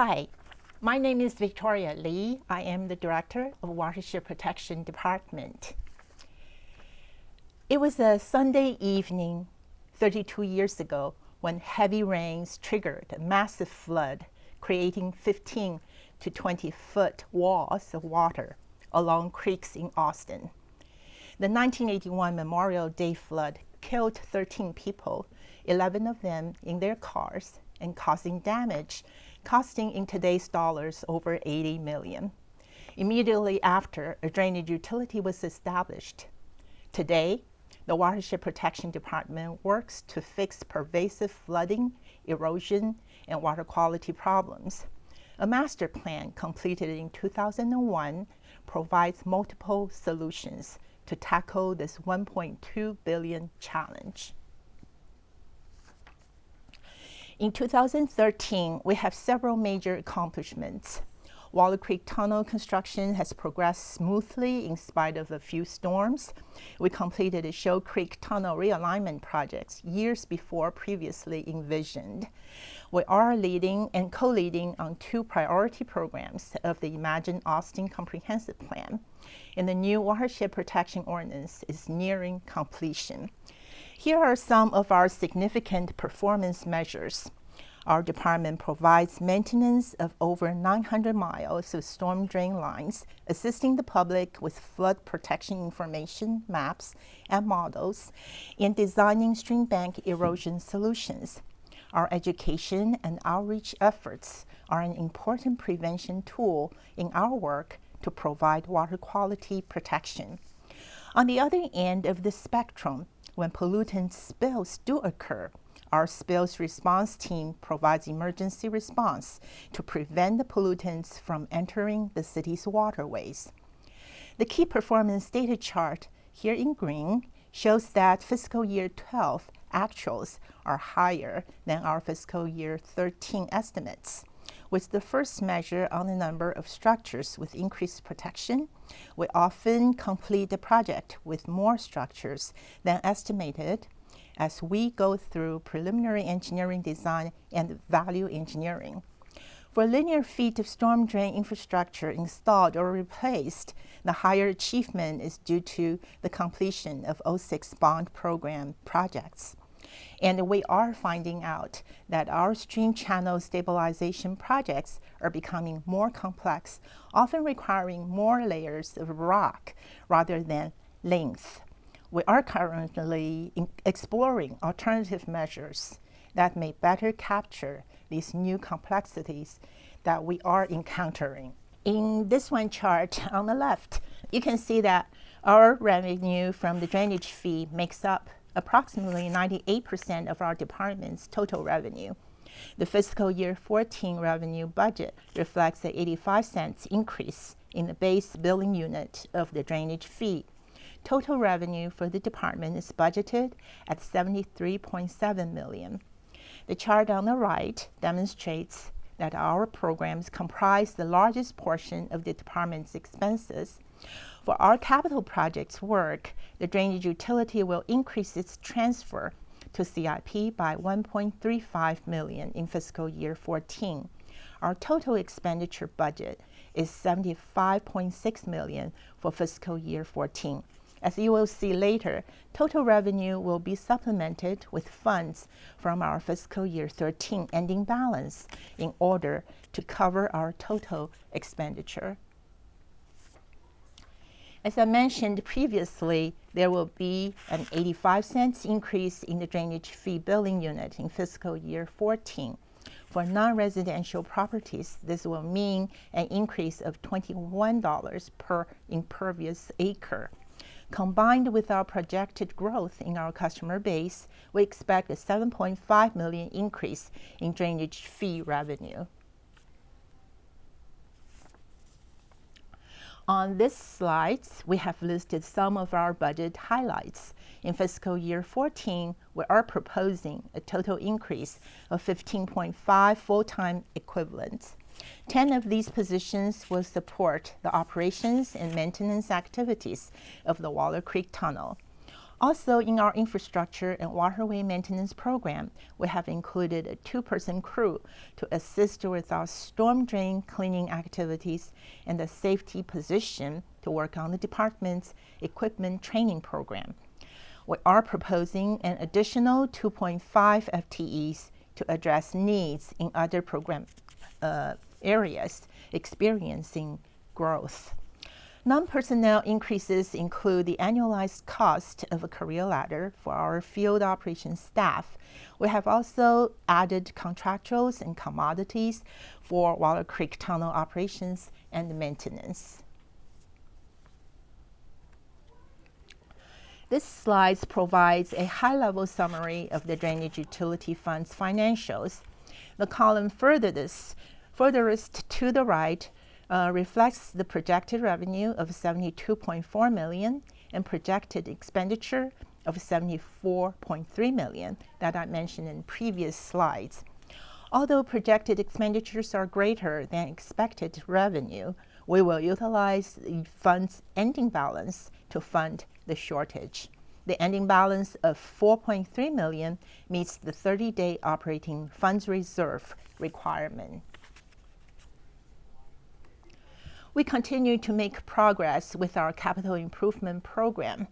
Hi, my name is Victoria Lee. I am the Director of Watershed Protection Department. It was a Sunday evening 32 years ago when heavy rains triggered a massive flood, creating 15 to 20-foot walls of water along creeks in Austin. The 1981 Memorial Day flood killed 13 people, 11 of them in their cars, and causing damage, costing in today's dollars over $80 million. Immediately after, a drainage utility was established. Today, the Watershed Protection Department works to fix pervasive flooding, erosion, and water quality problems. A master plan completed in 2001 provides multiple solutions to tackle this $1.2 billion challenge. In 2013, we have several major accomplishments. Waler Creek Tunnel construction has progressed smoothly in spite of a few storms. We completed the Shoal Creek Tunnel realignment projects years before previously envisioned. We are leading and co-leading on 2 priority programs of the Imagine Austin Comprehensive Plan, and the new Watershed Protection Ordinance is nearing completion. Here are some of our significant performance measures. Our department provides maintenance of over 900 miles of storm drain lines, assisting the public with flood protection information, maps, and models, in designing stream bank erosion solutions. Our education and outreach efforts are an important prevention tool in our work to provide water quality protection. On the other end of the spectrum, when pollutant spills do occur, our spills response team provides emergency response to prevent the pollutants from entering the city's waterways. The key performance data chart here in green shows that fiscal year 12 actuals are higher than our fiscal year 13 estimates. With the first measure on the number of structures with increased protection, we often complete the project with more structures than estimated as we go through preliminary engineering design and value engineering. For linear feet of storm drain infrastructure installed or replaced, the higher achievement is due to the completion of 06 bond program projects. And we are finding out that our stream channel stabilization projects are becoming more complex, often requiring more layers of rock rather than length. We are currently exploring alternative measures that may better capture these new complexities that we are encountering. In this one chart on the left, you can see that our revenue from the drainage fee makes up approximately 98% of our department's total revenue. The fiscal year 14 revenue budget reflects an 85 cents increase in the base billing unit of the drainage fee. Total revenue for the department is budgeted at $73.7 million. The chart on the right demonstrates that our programs comprise the largest portion of the department's expenses. For our capital projects work, the drainage utility will increase its transfer to CIP by $1.35 million in fiscal year 14. Our total expenditure budget is $75.6 million for fiscal year 14. As you will see later, total revenue will be supplemented with funds from our fiscal year 13 ending balance in order to cover our total expenditure. As I mentioned previously, there will be an 85 cents increase in the drainage fee billing unit in fiscal year 14. For non-residential properties, this will mean an increase of $21 per impervious acre. Combined with our projected growth in our customer base, we expect a $7.5 million increase in drainage fee revenue. On this slide, we have listed some of our budget highlights. In fiscal year 14, we are proposing a total increase of 15.5 full-time equivalents. 10 of these positions will support the operations and maintenance activities of the Waler Creek Tunnel. Also, in our infrastructure and waterway maintenance program, we have included a 2-person crew to assist with our storm drain cleaning activities and the safety position to work on the department's equipment training program. We are proposing an additional 2.5 FTEs to address needs in other program areas experiencing growth. Non-personnel increases include the annualized cost of a career ladder for our field operations staff. We have also added contractuals and commodities for Waler Creek Tunnel operations and maintenance. This slide provides a high-level summary of the Drainage Utility Fund's financials. The column furthest to the right reflects the projected revenue of $72.4 million and projected expenditure of $74.3 million that I mentioned in previous slides. Although projected expenditures are greater than expected revenue, we will utilize the fund's ending balance to fund the shortage. The ending balance of $4.3 million meets the 30-day operating funds reserve requirement. We continue to make progress with our capital improvement program.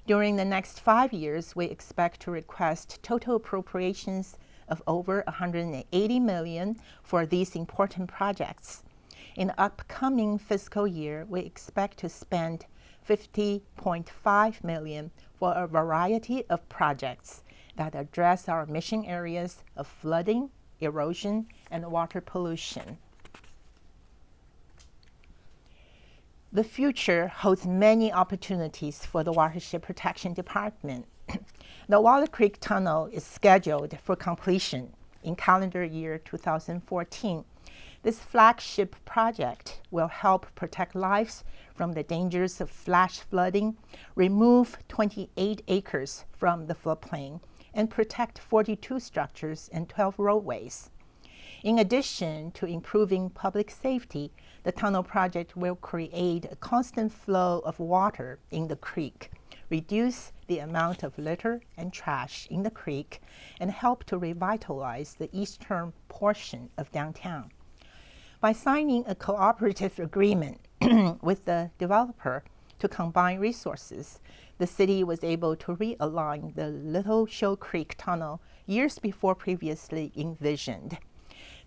During the next 5 years, we expect to request total appropriations of over $180 million for these important projects. In the upcoming fiscal year, we expect to spend $50.5 million for a variety of projects that address our mission areas of flooding, erosion, and water pollution. The future holds many opportunities for the Watershed Protection Department. The Waler Creek Tunnel is scheduled for completion in calendar year 2014. This flagship project will help protect lives from the dangers of flash flooding, remove 28 acres from the floodplain, and protect 42 structures and 12 roadways. In addition to improving public safety, the tunnel project will create a constant flow of water in the creek, reduce the amount of litter and trash in the creek, and help to revitalize the eastern portion of downtown. By signing a cooperative agreement with the developer to combine resources, the city was able to realign the Little Shoal Creek Tunnel years before previously envisioned.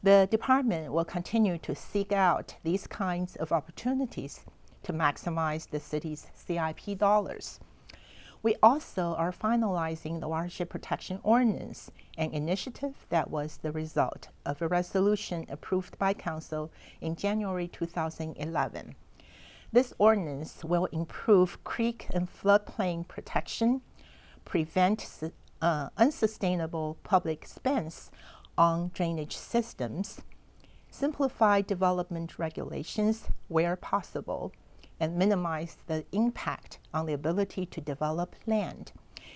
The department will continue to seek out these kinds of opportunities to maximize the city's CIP dollars. We also are finalizing the Watershed Protection Ordinance, an initiative that was the result of a resolution approved by Council in January 2011. This ordinance will improve creek and floodplain protection, prevent unsustainable public expense on drainage systems, simplify development regulations where possible, and minimize the impact on the ability to develop land.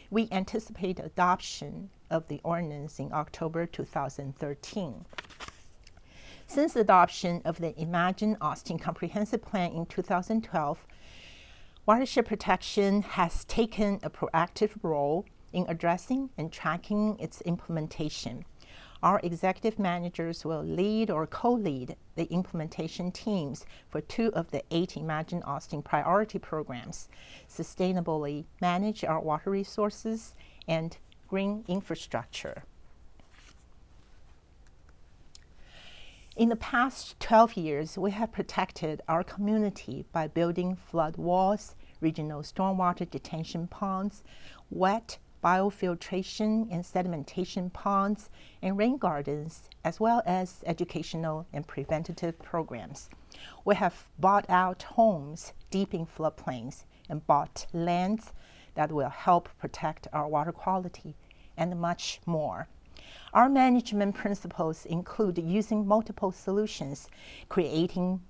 We anticipate adoption of the ordinance in October 2013. Since adoption of the Imagine Austin Comprehensive Plan in 2012, Watershed Protection has taken a proactive role in addressing and tracking its implementation. Our executive managers will lead or co-lead the implementation teams for 2 of the 8 Imagine Austin priority programs, sustainably manage our water resources, and green infrastructure. In the past 12 years, we have protected our community by building flood walls, regional stormwater detention ponds, wet biofiltration and sedimentation ponds, and rain gardens, as well as educational and preventative programs. We have bought out homes deep in floodplains and bought lands that will help protect our water quality, and much more. Our management principles include using multiple solutions, creating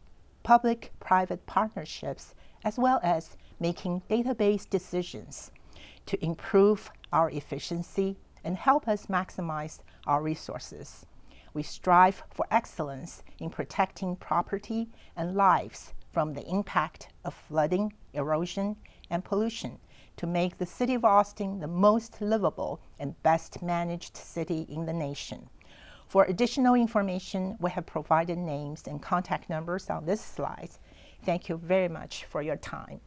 public-private partnerships, as well as making database decisions to improve our efficiency and help us maximize our resources. We strive for excellence in protecting property and lives from the impact of flooding, erosion, and pollution to make the city of Austin the most livable and best managed city in the nation. For additional information, we have provided names and contact numbers on this slide. Thank you very much for your time.